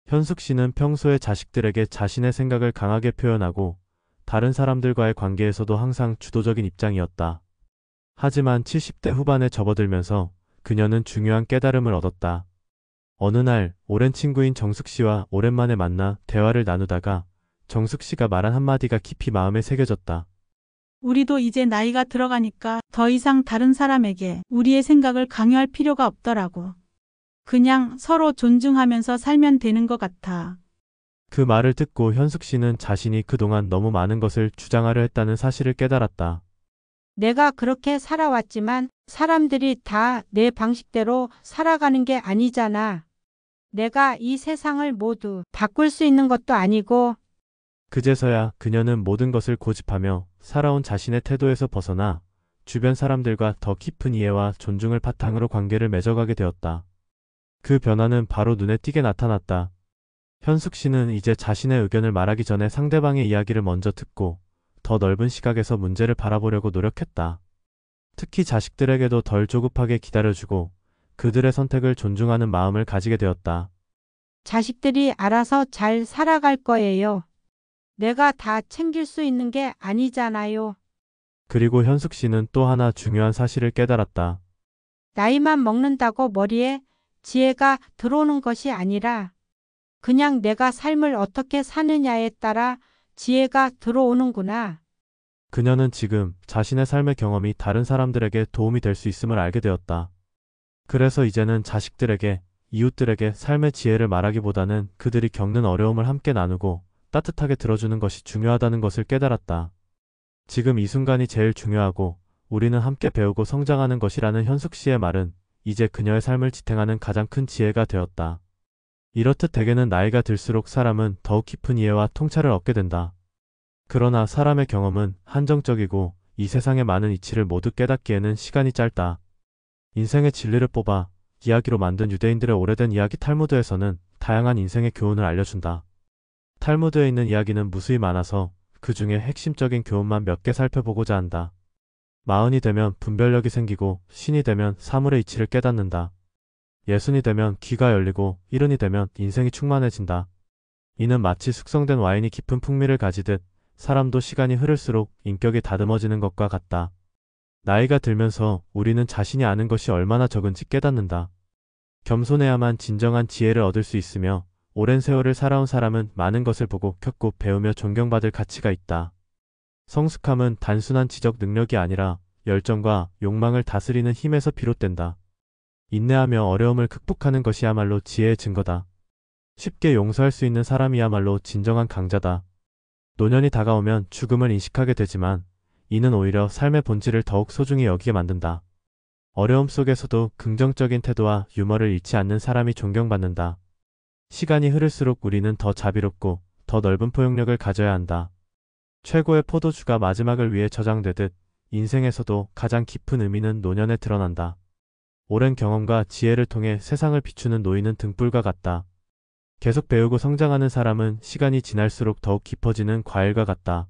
현숙 씨는 평소에 자식들에게 자신의 생각을 강하게 표현하고 다른 사람들과의 관계에서도 항상 주도적인 입장이었다. 하지만 70대 후반에 접어들면서 그녀는 중요한 깨달음을 얻었다. 어느 날 오랜 친구인 정숙 씨와 오랜만에 만나 대화를 나누다가 정숙 씨가 말한 한마디가 깊이 마음에 새겨졌다. 우리도 이제 나이가 들어가니까 더 이상 다른 사람에게 우리의 생각을 강요할 필요가 없더라고. 그냥 서로 존중하면서 살면 되는 것 같아. 그 말을 듣고 현숙 씨는 자신이 그동안 너무 많은 것을 주장하려 했다는 사실을 깨달았다. 내가 그렇게 살아왔지만 사람들이 다 내 방식대로 살아가는 게 아니잖아. 내가 이 세상을 모두 바꿀 수 있는 것도 아니고. 그제서야 그녀는 모든 것을 고집하며 살아온 자신의 태도에서 벗어나 주변 사람들과 더 깊은 이해와 존중을 바탕으로 관계를 맺어가게 되었다. 그 변화는 바로 눈에 띄게 나타났다. 현숙 씨는 이제 자신의 의견을 말하기 전에 상대방의 이야기를 먼저 듣고 더 넓은 시각에서 문제를 바라보려고 노력했다. 특히 자식들에게도 덜 조급하게 기다려주고 그들의 선택을 존중하는 마음을 가지게 되었다. 자식들이 알아서 잘 살아갈 거예요. 내가 다 챙길 수 있는 게 아니잖아요. 그리고 현숙 씨는 또 하나 중요한 사실을 깨달았다. 나이만 먹는다고 머리에 지혜가 들어오는 것이 아니라 그냥 내가 삶을 어떻게 사느냐에 따라 지혜가 들어오는구나. 그녀는 지금 자신의 삶의 경험이 다른 사람들에게 도움이 될 수 있음을 알게 되었다. 그래서 이제는 자식들에게, 이웃들에게 삶의 지혜를 말하기보다는 그들이 겪는 어려움을 함께 나누고 따뜻하게 들어주는 것이 중요하다는 것을 깨달았다. 지금 이 순간이 제일 중요하고 우리는 함께 배우고 성장하는 것이라는 현숙 씨의 말은 이제 그녀의 삶을 지탱하는 가장 큰 지혜가 되었다. 이렇듯 대개는 나이가 들수록 사람은 더욱 깊은 이해와 통찰을 얻게 된다. 그러나 사람의 경험은 한정적이고 이 세상의 많은 이치를 모두 깨닫기에는 시간이 짧다. 인생의 진리를 뽑아 이야기로 만든 유대인들의 오래된 이야기 탈무드에서는 다양한 인생의 교훈을 알려준다. 탈무드에 있는 이야기는 무수히 많아서 그 중에 핵심적인 교훈만 몇 개 살펴보고자 한다. 마흔이 되면 분별력이 생기고 신이 되면 사물의 이치를 깨닫는다. 예순이 되면 귀가 열리고 일흔이 되면 인생이 충만해진다. 이는 마치 숙성된 와인이 깊은 풍미를 가지듯 사람도 시간이 흐를수록 인격이 다듬어지는 것과 같다. 나이가 들면서 우리는 자신이 아는 것이 얼마나 적은지 깨닫는다. 겸손해야만 진정한 지혜를 얻을 수 있으며 오랜 세월을 살아온 사람은 많은 것을 보고 겪고 배우며 존경받을 가치가 있다. 성숙함은 단순한 지적 능력이 아니라 열정과 욕망을 다스리는 힘에서 비롯된다. 인내하며 어려움을 극복하는 것이야말로 지혜의 증거다. 쉽게 용서할 수 있는 사람이야말로 진정한 강자다. 노년이 다가오면 죽음을 인식하게 되지만 이는 오히려 삶의 본질을 더욱 소중히 여기게 만든다. 어려움 속에서도 긍정적인 태도와 유머를 잃지 않는 사람이 존경받는다. 시간이 흐를수록 우리는 더 자비롭고 더 넓은 포용력을 가져야 한다. 최고의 포도주가 마지막을 위해 저장되듯 인생에서도 가장 깊은 의미는 노년에 드러난다. 오랜 경험과 지혜를 통해 세상을 비추는 노인은 등불과 같다. 계속 배우고 성장하는 사람은 시간이 지날수록 더욱 깊어지는 과일과 같다.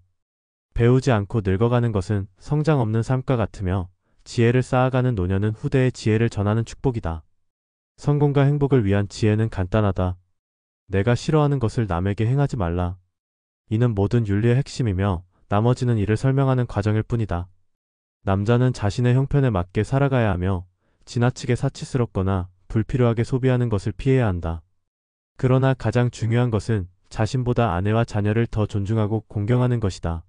배우지 않고 늙어가는 것은 성장 없는 삶과 같으며 지혜를 쌓아가는 노년은 후대의 지혜를 전하는 축복이다. 성공과 행복을 위한 지혜는 간단하다. 내가 싫어하는 것을 남에게 행하지 말라. 이는 모든 윤리의 핵심이며 나머지는 이를 설명하는 과정일 뿐이다. 남자는 자신의 형편에 맞게 살아가야 하며 지나치게 사치스럽거나 불필요하게 소비하는 것을 피해야 한다. 그러나 가장 중요한 것은 자신보다 아내와 자녀를 더 존중하고 공경하는 것이다.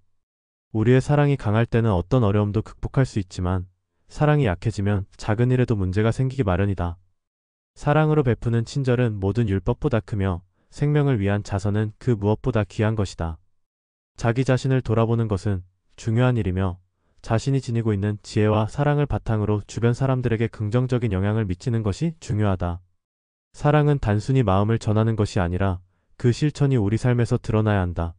우리의 사랑이 강할 때는 어떤 어려움도 극복할 수 있지만 사랑이 약해지면 작은 일에도 문제가 생기기 마련이다. 사랑으로 베푸는 친절은 모든 율법보다 크며 생명을 위한 자선은 그 무엇보다 귀한 것이다. 자기 자신을 돌아보는 것은 중요한 일이며 자신이 지니고 있는 지혜와 사랑을 바탕으로 주변 사람들에게 긍정적인 영향을 미치는 것이 중요하다. 사랑은 단순히 마음을 전하는 것이 아니라 그 실천이 우리 삶에서 드러나야 한다.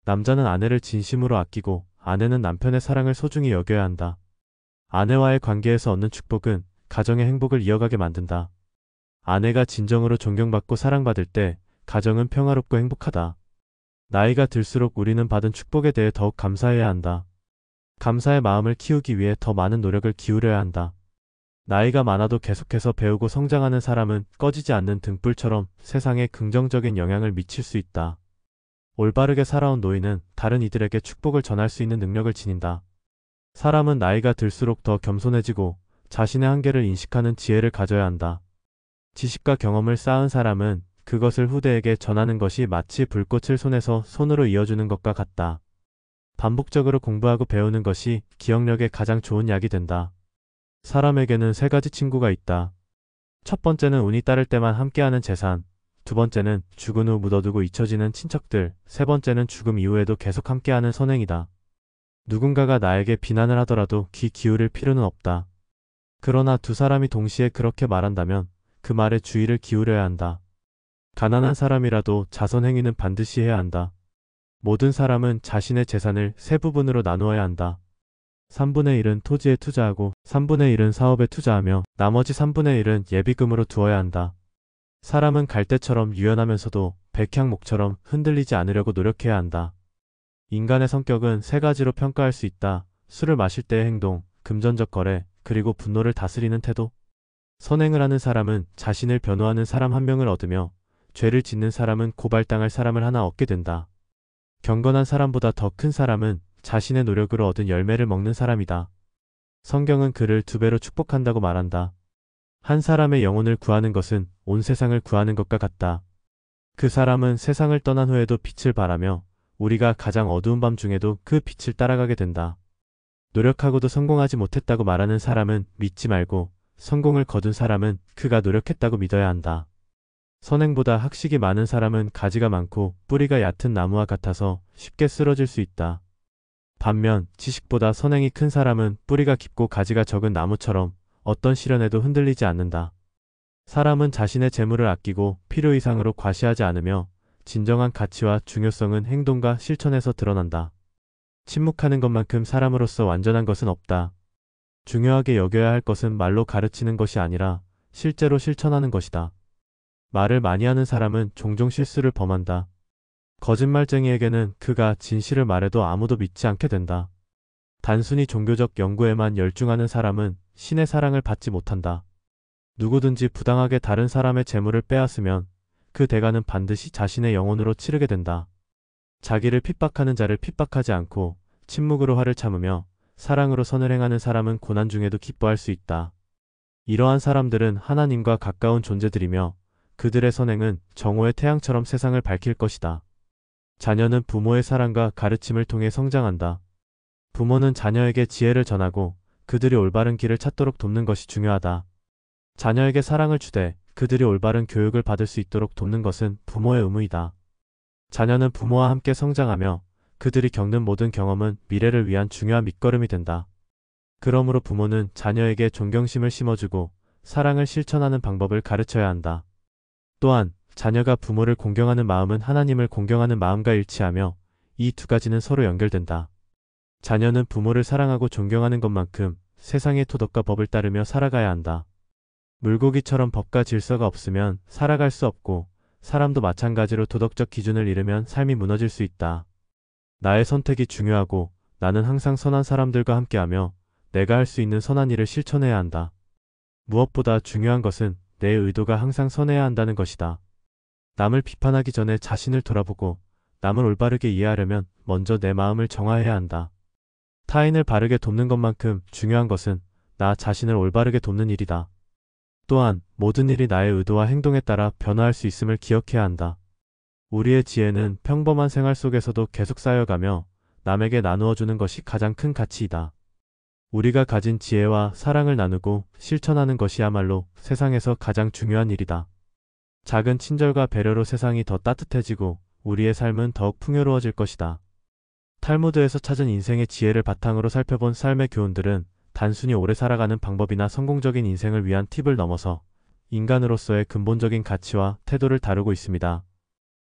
남자는 아내를 진심으로 아끼고 아내는 남편의 사랑을 소중히 여겨야 한다. 아내와의 관계에서 얻는 축복은 가정의 행복을 이어가게 만든다. 아내가 진정으로 존경받고 사랑받을 때 가정은 평화롭고 행복하다. 나이가 들수록 우리는 받은 축복에 대해 더욱 감사해야 한다. 감사의 마음을 키우기 위해 더 많은 노력을 기울여야 한다. 나이가 많아도 계속해서 배우고 성장하는 사람은 꺼지지 않는 등불처럼 세상에 긍정적인 영향을 미칠 수 있다. 올바르게 살아온 노인은 다른 이들에게 축복을 전할 수 있는 능력을 지닌다. 사람은 나이가 들수록 더 겸손해지고 자신의 한계를 인식하는 지혜를 가져야 한다. 지식과 경험을 쌓은 사람은 그것을 후대에게 전하는 것이 마치 불꽃을 손에서 손으로 이어주는 것과 같다. 반복적으로 공부하고 배우는 것이 기억력에 가장 좋은 약이 된다. 사람에게는 세 가지 친구가 있다. 첫 번째는 운이 따를 때만 함께하는 재산, 두 번째는 죽은 후 묻어두고 잊혀지는 친척들, 세 번째는 죽음 이후에도 계속 함께하는 선행이다. 누군가가 나에게 비난을 하더라도 귀 기울일 필요는 없다. 그러나 두 사람이 동시에 그렇게 말한다면 그 말에 주의를 기울여야 한다. 가난한 사람이라도 자선 행위는 반드시 해야 한다. 모든 사람은 자신의 재산을 세 부분으로 나누어야 한다. 3분의 1은 토지에 투자하고 3분의 1은 사업에 투자하며 나머지 3분의 1은 예비금으로 두어야 한다. 사람은 갈대처럼 유연하면서도 백향목처럼 흔들리지 않으려고 노력해야 한다. 인간의 성격은 세 가지로 평가할 수 있다. 술을 마실 때의 행동, 금전적 거래, 그리고 분노를 다스리는 태도. 선행을 하는 사람은 자신을 변호하는 사람 한 명을 얻으며 죄를 짓는 사람은 고발당할 사람을 하나 얻게 된다. 경건한 사람보다 더 큰 사람은 자신의 노력으로 얻은 열매를 먹는 사람이다. 성경은 그를 두 배로 축복한다고 말한다. 한 사람의 영혼을 구하는 것은 온 세상을 구하는 것과 같다. 그 사람은 세상을 떠난 후에도 빛을 바라며 우리가 가장 어두운 밤 중에도 그 빛을 따라가게 된다. 노력하고도 성공하지 못했다고 말하는 사람은 믿지 말고 성공을 거둔 사람은 그가 노력했다고 믿어야 한다. 선행보다 학식이 많은 사람은 가지가 많고 뿌리가 얕은 나무와 같아서 쉽게 쓰러질 수 있다. 반면 지식보다 선행이 큰 사람은 뿌리가 깊고 가지가 적은 나무처럼 어떤 시련에도 흔들리지 않는다. 사람은 자신의 재물을 아끼고 필요 이상으로 과시하지 않으며 진정한 가치와 중요성은 행동과 실천에서 드러난다. 침묵하는 것만큼 사람으로서 완전한 것은 없다. 중요하게 여겨야 할 것은 말로 가르치는 것이 아니라 실제로 실천하는 것이다. 말을 많이 하는 사람은 종종 실수를 범한다. 거짓말쟁이에게는 그가 진실을 말해도 아무도 믿지 않게 된다. 단순히 종교적 연구에만 열중하는 사람은 신의 사랑을 받지 못한다. 누구든지 부당하게 다른 사람의 재물을 빼앗으면 그 대가는 반드시 자신의 영혼으로 치르게 된다. 자기를 핍박하는 자를 핍박하지 않고 침묵으로 화를 참으며 사랑으로 선을 행하는 사람은 고난 중에도 기뻐할 수 있다. 이러한 사람들은 하나님과 가까운 존재들이며 그들의 선행은 정오의 태양처럼 세상을 밝힐 것이다. 자녀는 부모의 사랑과 가르침을 통해 성장한다. 부모는 자녀에게 지혜를 전하고 그들이 올바른 길을 찾도록 돕는 것이 중요하다. 자녀에게 사랑을 주되 그들이 올바른 교육을 받을 수 있도록 돕는 것은 부모의 의무이다. 자녀는 부모와 함께 성장하며 그들이 겪는 모든 경험은 미래를 위한 중요한 밑거름이 된다. 그러므로 부모는 자녀에게 존경심을 심어주고 사랑을 실천하는 방법을 가르쳐야 한다. 또한 자녀가 부모를 공경하는 마음은 하나님을 공경하는 마음과 일치하며 이 두 가지는 서로 연결된다. 자녀는 부모를 사랑하고 존경하는 것만큼 세상의 도덕과 법을 따르며 살아가야 한다. 물고기처럼 법과 질서가 없으면 살아갈 수 없고 사람도 마찬가지로 도덕적 기준을 잃으면 삶이 무너질 수 있다. 나의 선택이 중요하고 나는 항상 선한 사람들과 함께하며 내가 할 수 있는 선한 일을 실천해야 한다. 무엇보다 중요한 것은 내 의도가 항상 선해야 한다는 것이다. 남을 비판하기 전에 자신을 돌아보고 남을 올바르게 이해하려면 먼저 내 마음을 정화해야 한다. 타인을 바르게 돕는 것만큼 중요한 것은 나 자신을 올바르게 돕는 일이다. 또한 모든 일이 나의 의도와 행동에 따라 변화할 수 있음을 기억해야 한다. 우리의 지혜는 평범한 생활 속에서도 계속 쌓여가며 남에게 나누어 주는 것이 가장 큰 가치이다. 우리가 가진 지혜와 사랑을 나누고 실천하는 것이야말로 세상에서 가장 중요한 일이다. 작은 친절과 배려로 세상이 더 따뜻해지고 우리의 삶은 더욱 풍요로워질 것이다. 탈무드에서 찾은 인생의 지혜를 바탕으로 살펴본 삶의 교훈들은 단순히 오래 살아가는 방법이나 성공적인 인생을 위한 팁을 넘어서 인간으로서의 근본적인 가치와 태도를 다루고 있습니다.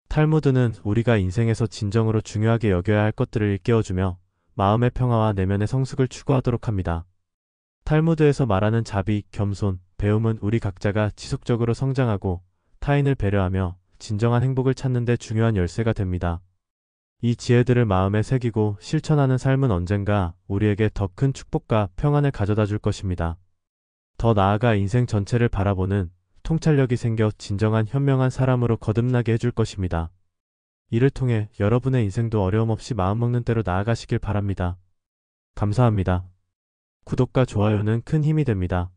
탈무드는 우리가 인생에서 진정으로 중요하게 여겨야 할 것들을 일깨워주며 마음의 평화와 내면의 성숙을 추구하도록 합니다. 탈무드에서 말하는 자비, 겸손, 배움은 우리 각자가 지속적으로 성장하고 타인을 배려하며 진정한 행복을 찾는 데 중요한 열쇠가 됩니다. 이 지혜들을 마음에 새기고 실천하는 삶은 언젠가 우리에게 더 큰 축복과 평안을 가져다 줄 것입니다. 더 나아가 인생 전체를 바라보는 통찰력이 생겨 진정한 현명한 사람으로 거듭나게 해줄 것입니다. 이를 통해 여러분의 인생도 어려움 없이 마음먹는 대로 나아가시길 바랍니다. 감사합니다. 구독과 좋아요는 큰 힘이 됩니다.